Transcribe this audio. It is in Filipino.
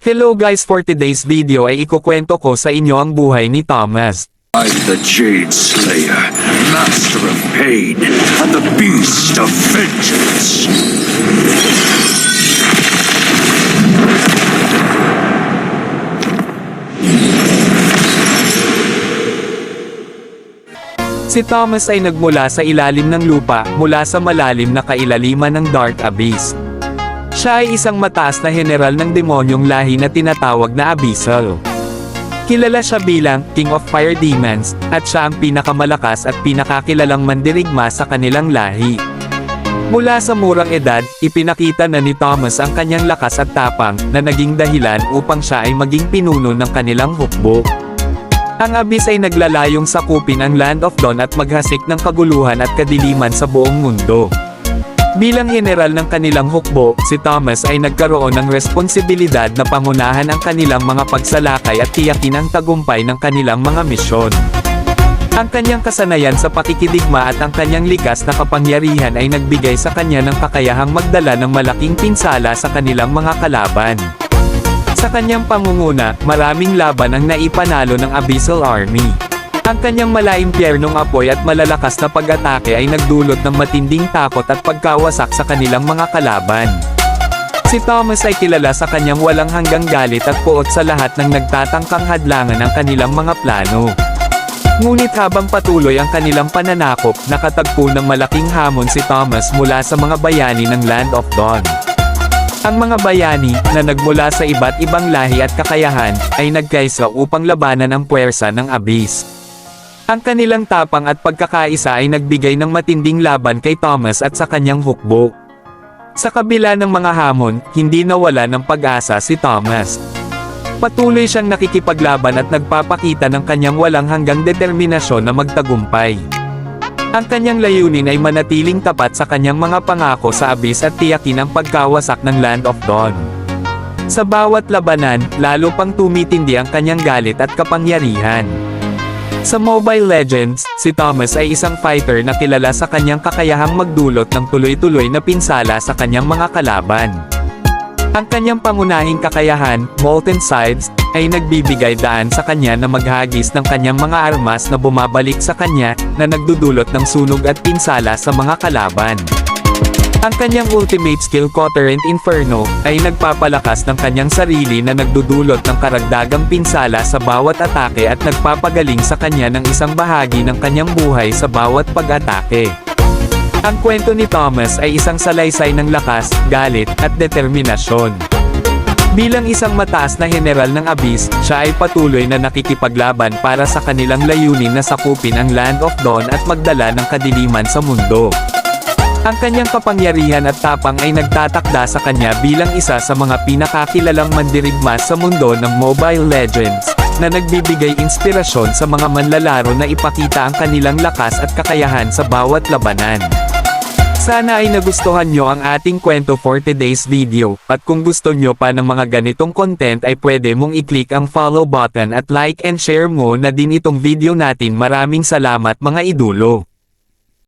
Hello guys, for today's video ay ikukwento ko sa inyo ang buhay ni Thomas. I'm the Jade Slayer, master of pain, and the beast of vengeance. Si Thomas ay nagmula sa ilalim ng lupa, mula sa malalim na kailaliman ng Dark Abyss. Siya ay isang mataas na general ng demonyong lahi na tinatawag na Abyssal. Kilala siya bilang King of Fire Demons, at siya ang pinakamalakas at pinakakilalang mandirigma sa kanilang lahi. Mula sa murang edad, ipinakita na ni Thomas ang kanyang lakas at tapang, na naging dahilan upang siya ay maging pinuno ng kanilang hukbo. Ang Abyss ay naglalayong sakupin ang Land of Dawn at maghasik ng kaguluhan at kadiliman sa buong mundo. Bilang general ng kanilang hukbo, si Thomas ay nagkaroon ng responsibilidad na pangunahan ang kanilang mga pagsalakay at tiyakin ang tagumpay ng kanilang mga misyon. Ang kanyang kasanayan sa pakikidigma at ang kanyang likas na kapangyarihan ay nagbigay sa kanya ng kakayahang magdala ng malaking pinsala sa kanilang mga kalaban. Sa kanyang pangunguna, maraming laban ang naipanalo ng Abyssal Army. Ang kanyang malaimpyernong apoy at malalakas na pag-atake ay nagdulot ng matinding takot at pagkawasak sa kanilang mga kalaban. Si Thomas ay kilala sa kanyang walang hanggang galit at puot sa lahat ng nagtatangkang hadlangan ng kanilang mga plano. Ngunit habang patuloy ang kanilang pananakop, nakatagpo ng malaking hamon si Thomas mula sa mga bayani ng Land of Dawn. Ang mga bayani, na nagmula sa iba't ibang lahi at kakayahan, ay nagkaisa upang labanan ang puwersa ng Abyss. Ang kanilang tapang at pagkakaisa ay nagbigay ng matinding laban kay Thomas at sa kanyang hukbo. Sa kabila ng mga hamon, hindi nawala ng pag-asa si Thomas. Patuloy siyang nakikipaglaban at nagpapakita ng kanyang walang hanggang determinasyon na magtagumpay. Ang kanyang layunin ay manatiling tapat sa kanyang mga pangako sa Abyss at tiyakin ang pagkawasak ng Land of Dawn. Sa bawat labanan, lalo pang tumitindi ang kanyang galit at kapangyarihan. Sa Mobile Legends, si Thomas ay isang fighter na kilala sa kanyang kakayahang magdulot ng tuloy-tuloy na pinsala sa kanyang mga kalaban. Ang kanyang pangunahing kakayahan, Molten Sides, ay nagbibigay daan sa kanya na maghagis ng kanyang mga armas na bumabalik sa kanya, na nagdudulot ng sunog at pinsala sa mga kalaban. Ang kanyang ultimate skill, Coterent Inferno, ay nagpapalakas ng kanyang sarili na nagdudulot ng karagdagang pinsala sa bawat atake at nagpapagaling sa kanya ng isang bahagi ng kanyang buhay sa bawat pag-atake. Ang kwento ni Thomas ay isang salaysay ng lakas, galit, at determinasyon. Bilang isang mataas na general ng Abyss, siya ay patuloy na nakikipaglaban para sa kanilang layunin na sakupin ang Land of Dawn at magdala ng kadiliman sa mundo. Ang kanyang kapangyarihan at tapang ay nagtatakda sa kanya bilang isa sa mga pinakakilalang mandirigma sa mundo ng Mobile Legends, na nagbibigay inspirasyon sa mga manlalaro na ipakita ang kanilang lakas at kakayahan sa bawat labanan. Sana ay nagustuhan nyo ang ating kwento for today's video, at kung gusto nyo pa ng mga ganitong content ay pwede mong i-click ang follow button at like and share mo na din itong video natin. Maraming salamat mga idolo.